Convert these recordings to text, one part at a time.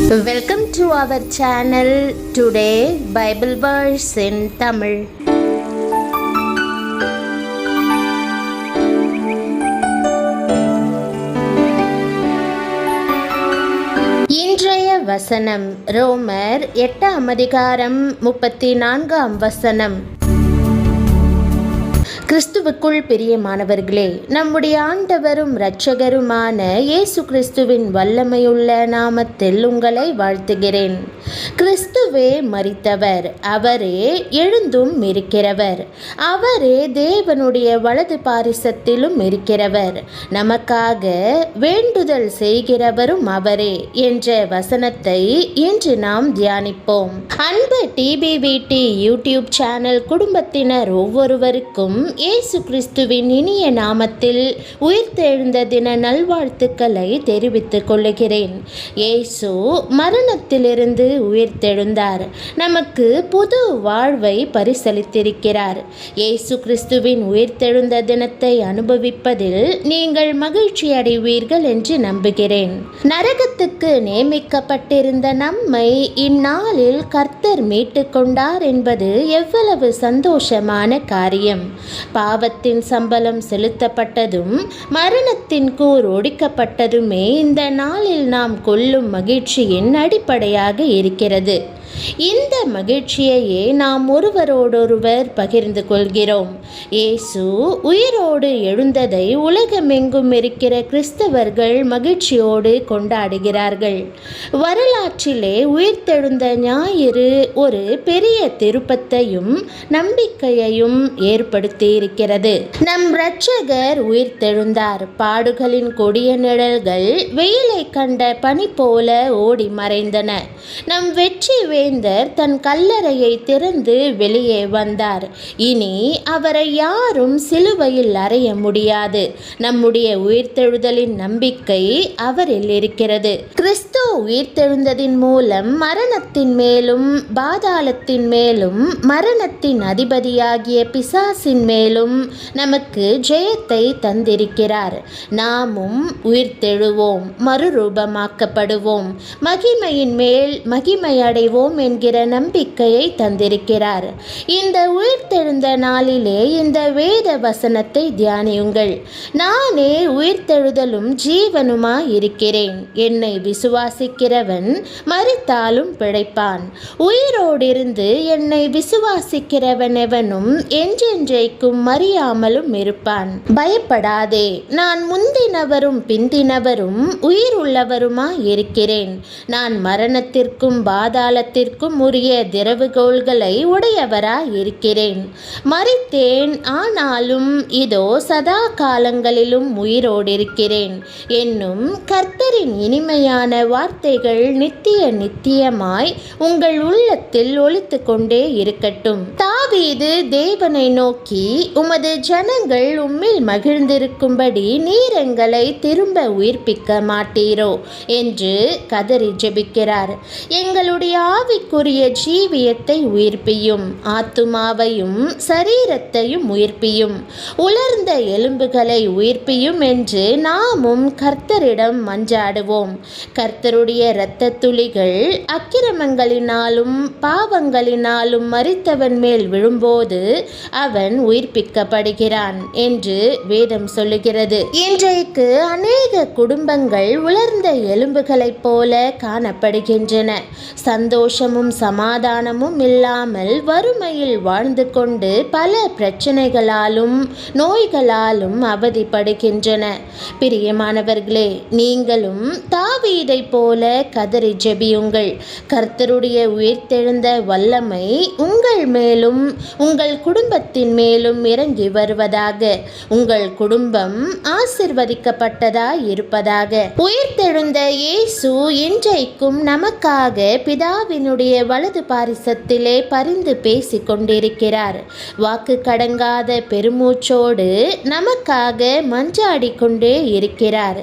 Welcome to our channel. Today Bible verse in Tamil. இன்றைய வசனம் ரோமர் 8ஆம் அதிகாரம் 34ஆம் வசனம். கிறிஸ்துவுக்குள் பிரியமானவர்களே, நம்முடைய ஆண்டவரும் இரட்சகருமான இயேசு கிறிஸ்துவின் வல்லமையுள்ள நாமத்தில் உங்களை வாழ்த்துகிறேன். கிறிஸ்துவே மரித்தவர், அவரே எழுந்தும் இருக்கிறவர், அவரே தேவனுடைய வலது பாரிசத்திலும் இருக்கிறவர், நமக்காக வேண்டுதல் செய்கிறவரும் அவரே என்ற வசனத்தை இன்று நாம் தியானிப்போம். அன்பு டிபிவிடி யூடியூப் சேனல் குடும்பத்தினர் ஒவ்வொருவருக்கும் இயேசு கிறிஸ்துவின் இனிய நாமத்தில் உயிர்த்தெழுந்த தின நல்வாழ்த்துக்களை தெரிவித்துக் கொள்கிறேன். இயேசு மரணத்திலிருந்து உயிர்த்தெழுந்தார், நமக்கு புது வாழ்வை பரிசளித்திருக்கிறார். இயேசு கிறிஸ்துவின் உயிர்த்தெழுந்த தினத்தை அனுபவிப்பதில் நீங்கள் மகிழ்ச்சி அடைவீர்கள் என்று நம்புகிறேன். நரகத்துக்கு நியமிக்கப்பட்டிருந்த நம்மை இந்நாளில் கர்த்தர் மீட்டு கொண்டார் என்பது எவ்வளவு சந்தோஷமான காரியம். பாவத்தின் சம்பளம் செலுத்தப்பட்டதும் மரணத்தின் கூர் ஒடிக்கப்பட்டதுமே இந்த நாளில் நாம் கொள்ளும் மகிழ்ச்சியின் அடிப்படையாக இருக்கிறது. இந்த மகிழ்ச்சியையே நாம் ஒருவரோடொருவர் பகிர்ந்து கொள்கிறோம். இயேசு உயிரோடு எழுந்ததை உலகமெங்கும் இருக்கிற கிறிஸ்தவர்கள் மகிழ்ச்சியோடு கொண்டாடுகிறார்கள். வரலாற்றிலே உயிர்த்தெழுந்த ஞாயிறு ஒரு பெரிய திருப்பத்தையும் நம்பிக்கையையும் ஏற்படுத்தியிருக்கிறது. நம் இரட்சகர் உயிர்த்தெழுந்தார். பாடுகளின் கொடிய நிழல்கள் வெயிலை கண்ட பனி போல ஓடி மறைந்தன. நம் வெற்றி வேந்தர் தன் கல்லறையை திறந்து வெளியே வந்தார். இனி அவரை யாரும் சிலுவையில் அறைய முடியாது. நம்முடைய உயிர்த்தெழுதலின் நம்பிக்கை அவரில் இருக்கிறது. கிறிஸ்து உயிர்த்தெழுந்ததின் மூலம் மரணத்தின் மேலும் பாதாளத்தின் மேலும் மரணத்தின் அதிபதியாகிய பிசாசின் மேலும் நமக்கு ஜெயத்தை தந்திருக்கிறார். நாமும் உயிர்த்தெழுவோம், மறுரூபமாக்கப்படுவோம், மகிமையின் மேல் மகிமை அடைவோம் என்கிற நம்பிக்கையை தந்திருக்கிறார். இந்த உயிர்த்தெழுந்த நாளிலே இந்த வேத வசனத்தை தியானியுங்கள். நானே உயிர்த்தெழுதலும் ஜீவனுமாய் இருக்கிறேன். என்னை விசுவாசிக்கிறவன் மரித்தாலும் பிழைப்பான். உயிரோடிருந்து என்னை விசுவாசிக்கிறவன் எவனும் என்றென்றைக்கும் மறியாமலும் இருப்பான். பயப்படாதே, நான் முந்தினவரும் பிந்தினவரும் உயிருள்ளவருமாய் இருக்கிறேன். நான் மரணத்திற்கும் பாதாளத்திற்கும் உரிய திறவுகோள்களை உடையவராய் இருக்கிறேன். மரித்தேன், ஆனாலும் இதோ சதா காலங்களிலும் உயிரோடு இருக்கிறேன் என்னும் கர்த்தரின் இனிமையான வார்த்தைகள் நித்திய நித்தியமாய் உங்கள் உள்ளத்தில் ஒலித்து கொண்டே இருக்கட்டும். தாவீது தேவனை நோக்கி, உமது ஜனங்கள் உம்மில் மகிழ்ந்திருக்கும்படி நீர் எங்களை திரும்ப உயிர்ப்பிக்க மாட்டீரோ என்று கதறி ஜெபிக்கிறார். எங்களுடைய ஆவிக்குரிய ஜீவியத்தை உயிர்ப்பியும், ஆத்துமாவையும் சரீரத்தையும் உயிர்ப்பியும், உலர்ந்த எலும்புகளை உயிர்ப்பியும் என்று நாமும் கர்த்தரிடம் மன்றாடுவோம். கர்த்தருடைய இரத்த துளிகள் அக்கிரமங்களினாலும் பாவங்களினாலும் மரித்தவன் மேல் விழும்போது அவன் உயிர்ப்பிக்கப்படுகிறான் என்று வேதம் சொல்லுகிறது. இன்றைக்கு அநேக குடும்பங்கள் உலர்ந்த எலும்புகளைப் போல காணப்படுகின்றன. சந்தோஷமும் சமாதானமும் இல்லாமல் வறுமையில் வாழ்ந்து கொண்டு பல பிரச்சனைகளாலும் நோய்களாலும் அவதிப்படுகின்றன. பிரியமானவர்களே, நீங்களும் தாவீதை போல கதறி ஜெபியுங்கள். கர்த்தருடைய உயிர்த்தெழுந்த வல்லமை உங்கள் மேலும் உங்கள் குடும்பத்தின் மேலும் இறங்கி வருவதாக. உங்கள் குடும்பம் ஆசிர்வதிக்கப்பட்டதாய் இருப்பதாக. உயிர்த்தெழுந்த இயேசு இன்றைக்கும் நமக்காக பிதாவினுடைய வலது பாரிசத்திலே பரிந்து பேசிக் கொண்டிருக்கிறார். வாக்கு கடங்காத பெருமூச்சோடு நமக்காக மன்றாடி கொண்டே இருக்கிறார்.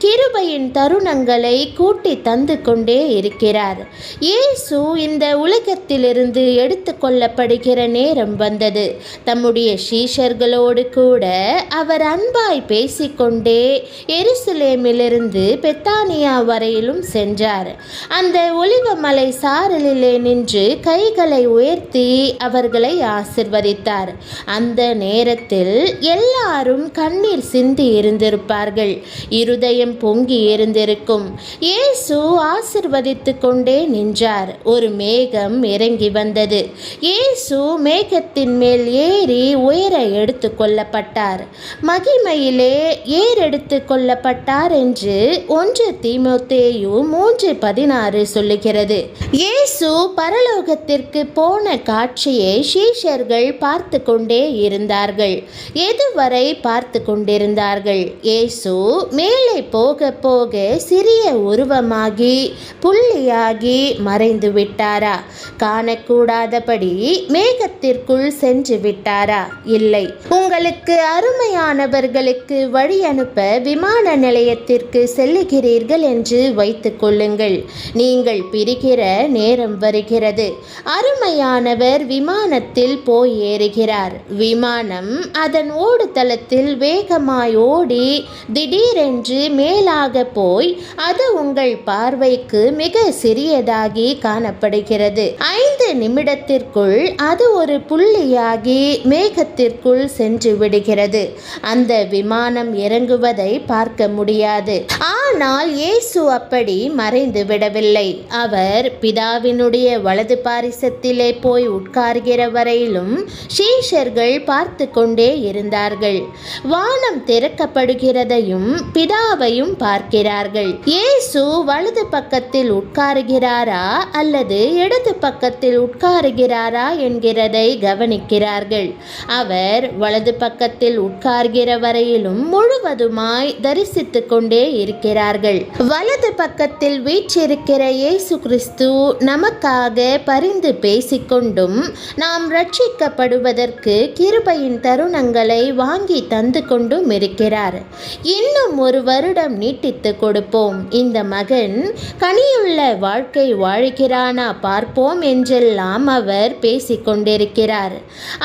கிருபையின் தருணங்களை கூட்டி தந்து கொண்டே இருக்கிறார். இயேசு இந்த உலகத்திலிருந்து எடுத்து கொள்ளப்படுகிற நேரம் வந்தது. தம்முடைய சீஷர்களோடு கூட அவர் அன்பாய் பேசிக்கொண்டே எருசலேமிலிருந்து பெத்தானியா வரையிலும் சென்றார். அந்த ஒலிவமலை சாரலிலே நின்று கைகளை உயர்த்தி அவர்களை ஆசிர்வதித்தார். அந்த நேரத்தில் எல்லாரும் கண்ணீர் சிந்தி இருந்திருப்பார்கள். இருதயம் பொங்கி இருந்திருக்கும். இயேசு ஆசிர்வதித்து கொண்டே நின்றார். ஒரு மேகம் இறங்கி வந்தது. இயேசு மேகத்தின் மேல் ஏறி உயர எடுத்து கொள்ளப்பட்டார். மகிமையிலே ஏறெடுத்து கொள்ளப்பட்டார் என்று 1 தீமோத்தேயு 3:16 சொல்லுகிறது. இயேசு பரலோகத்திற்கு போன காட்சியை சீஷர்கள் பார்த்து கொண்டே இருந்தார்கள். எதுவரை பார்த்து கொண்டிருந்தார்கள்? இயேசு மேலே போக போக சிறிய உருவமாகி புள்ளியாகி மறைந்து விட்டாரா? காணக்கூடாதபடி மேகத்திற்குள் சென்று விட்டாரா? இல்லை. உங்களுக்கு அருமையானவர்களுக்கு வழி அனுப்ப விமான நிலையத்திற்கு செல்லுகிறீர்கள் என்று வைத்துக் கொள்ளுங்கள். நீங்கள் பிரிகிற நேரம் வருகிறது. அருமையானவர் விமானத்தில் போய் ஏறுகிறார். விமானம் அதன் ஓடுதளத்தில் வேகமாய் ஓடி திடீரென்று மேலாக போய் அது உங்கள் பார்வைக்கு மிக சிறியதாகி காணப்படுகிறது. 5 நிமிடத்திற்குள் அது ஒரு புள்ளியாகி மேகத்திற்குள் சென்று விடுகிறது. அந்த விமானம் இறங்குவதை பார்க்க முடியாது. ஆனால் இயேசு அப்படி மறைந்து விடவில்லை. அவர் பிதாவினுடைய வலது பாரிசத்திலே போய் உட்கார்கிற வரையிலும் சீஷர்கள் பார்த்து கொண்டே இருந்தார்கள். வானம் திறக்கப்படுகிறதையும் பிதாவையும் பார்க்கிறார்கள். இயேசு வலது பக்கத்தில் உட்காருகிறாரா அல்லது இடது பக்கத்தில் உட்காருகிறாரா என்கிறதை கவனிக்கிறார்கள். அவர் வலது பக்கத்தில் உட்கார்கிற வரையிலும் முழுவதுமாய் தரிசித்து கொண்டே இருக்கிறார்கள். வலது பக்கத்தில் வீற்றிருக்கிற இயேசு கிறிஸ்து நமக்காக பரிந்து பேசிக்கொண்டும் நாம் ரட்சிக்கப்படுவதற்கு கிருபையின் தருணங்களை வாங்கி தந்து கொண்டும் இருக்கிறார். இன்னும் 1 வருடம் நீட்டித்து கொடுப்போம். இந்த மகன் கனியுள்ள வாழ்க்கை வாழ்கிறானா பார்ப்போம் என்றெல்லாம் அவர் பேசிக்கொண்டிருக்கிறார்.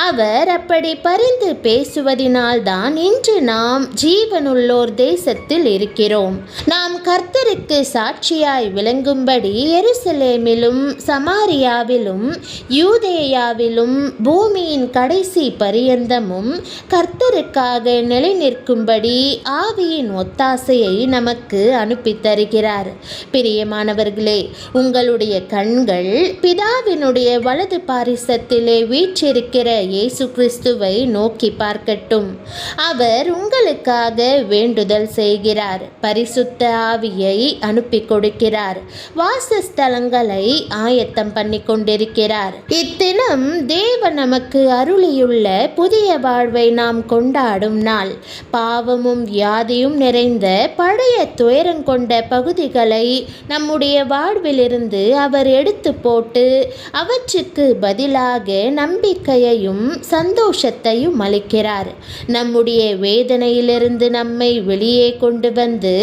அவர் அப்படி பரிந்து பேசுவதினால்தான் இன்று நாம் ஜீவனுள்ளோர் தேசத்தில் இருக்கிறோம். நாம் கர்த்தருக்கு சாட்சியாய் விளங்கும்படி எருசலேமிலும் சமாரியாவிலும் யூதேயாவிலும் பூமியின் கடைசி பரியந்தமும் கர்த்தருக்காக நிலை நிற்கும்படி ஆவியின் ஒத்தாசையை நமக்கு அனுப்பி தருகிறார். பிரியமானவர்களே, உங்களுடைய கண்கள் பிதாவினுடைய வலது பாரிசத்திலே வீற்றிருக்கிற இயேசு கிறிஸ்துவை நோக்கி பார்க்கட்டும். அவர் உங்களுக்காக வேண்டுதல் செய்கிறார். பரிசுத்த ஆவியை அனுப்பி கொடுக்கிறார். வாசஸ்தலங்களை ஆயத்தம் பண்ணி கொண்டிருக்கிறார். இத்தினம் தேவன் நமக்கு அருளியுள்ள புதிய வாழ்வை நாம் கொண்டாடும் நாள். பாவமும் வியாதியும் நிறைந்த பழைய துயரங்கொண்ட பகுதிகளை நம்முடைய வாழ்விலிருந்து அவர் எடுத்து போட்டு அவற்றுக்கு பதிலாக நம்பிக்கையையும் சந்தோஷத்தையும் அளிக்கிறார். நம்முடைய வேதனையிலிருந்து நம்மை வெளியே கொண்டு வந்து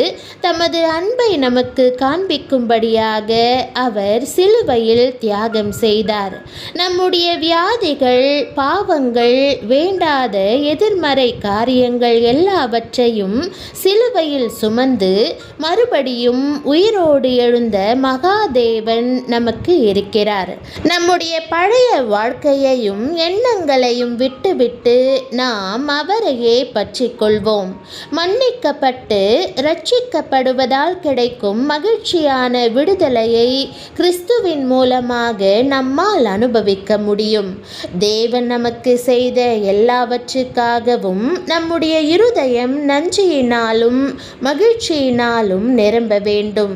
தமது அன்பை நமக்கு காண்பிக்கும்படியாக அவர் சிலுவையில் தியாகம் செய்தார். நம்முடைய வியாதிகள், பாவங்கள், வேண்டாத எதிர்மறை காரியங்கள் எல்லாவற்றையும் சிலுவையில் சுமந்து மறுபடியும் உயிரோடு எழுந்த மகாதேவன் நமக்கு இருக்கிறார். நம்முடைய பழைய வாழ்க்கையையும் எண்ணங்களையும் விட்டுவிட்டு நாம் அவரையே பற்றிக் கொள்வோம். மன்னிக்கப்பட்டு ரட்சிக்கப்படுவதால் கிடைக்கும் மகிழ்ச்சியான விடுதலையை கிறிஸ்துவின் மூலமாக நம்மால் அனுபவிக்க முடியும். தேவன் நமக்கு செய்த எல்லாவற்றுக்காகவும் நம்முடைய இருதயம் நன்றியினாலும் மகிழ்ச்சியினாலும் நிரம்ப வேண்டும்.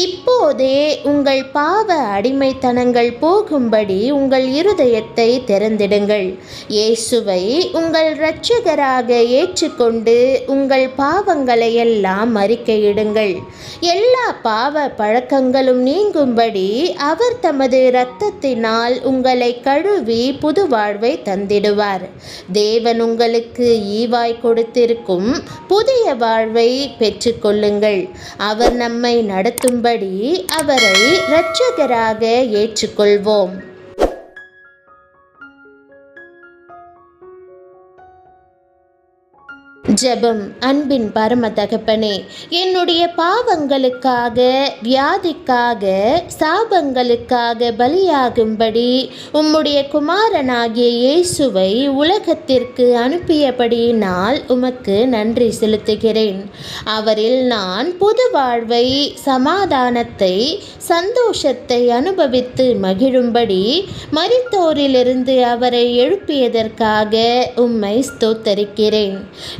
இப்போதே உங்கள் பாவ அடிமைத்தனங்கள் போகும்படி உங்கள் இருதயத்தை திறந்திடுங்கள். இயேசுவை உங்கள் இரட்சகராக ஏற்றுக்கொண்டு உங்கள் பாவங்களை எல்லாம் அறிக்கையிடுங்கள். எல்லா பாவ பழக்கங்களும் நீங்கும்படி அவர் தமது இரத்தத்தினால் உங்களை கழுவி புது வாழ்வை தந்திடுவார். தேவன் உங்களுக்கு ஈவாய் கொடுத்திருக்கும் புதிய வாழ்வை பெற்றுக்கொள்ளுங்கள். அவர் நம்மை நடத்தும்படி அவரை இரட்சகராக ஏற்றுக்கொள்வோம். ஜெபம். அன்பின் பரம தகப்பனே, என்னுடைய பாவங்களுக்காக, வியாதிக்காக, சாபங்களுக்காக பலியாகும்படி உம்முடைய குமாரனாகிய இயேசுவை உலகத்திற்கு அனுப்பியபடியினால் உமக்கு நன்றி செலுத்துகிறேன். அவரில் நான் புது வாழ்வை, சமாதானத்தை, சந்தோஷத்தை அனுபவித்து மகிழும்படி மரித்தோரிலிருந்து அவரை எழுப்பியதற்காக உம்மை ஸ்தோத்தரிக்கிறேன்.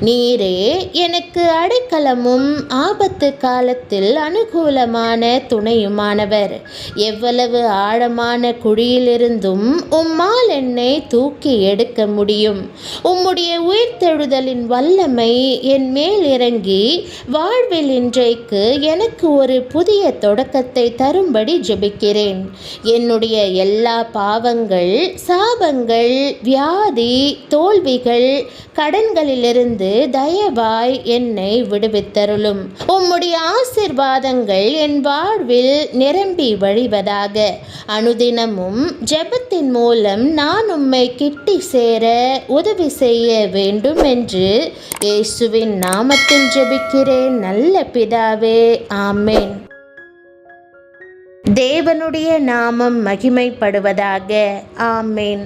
நீரே எனக்கு அடைக்கலமும் ஆபத்து காலத்தில் அனுகூலமான துணையுமானவர். எவ்வளவு ஆழமான குழியிலிருந்தும் உம்மால் என்னை தூக்கி எடுக்க முடியும். உம்முடைய உயிர்த்தெழுதலின் வல்லமை என் மேல் இறங்கி வாழ்வில் இன்றைக்கு எனக்கு ஒரு புதிய தொடக்கத்தை தரும்படி ஜெபிக்கிறேன். என்னுடைய எல்லா பாவங்கள், சாபங்கள், வியாதி, தோல்விகள், கடன்களிலிருந்து தயவாய் என்னை விடுவித்தருளும். உம்முடைய ஆசீர்வாதங்கள் என் வாழ்வில் நிரம்பி வழிவதாக. அனுதினமும் ஜெபத்தின் மூலம் நான் உம்மை கிட்டி சேர உதவி செய்ய வேண்டும் என்று இயேசுவின் நாமத்தில் ஜெபிக்கிறேன் நல்ல பிதாவே, ஆமென். தேவனுடைய நாமம் மகிமைப்படுவதாக. ஆமென்.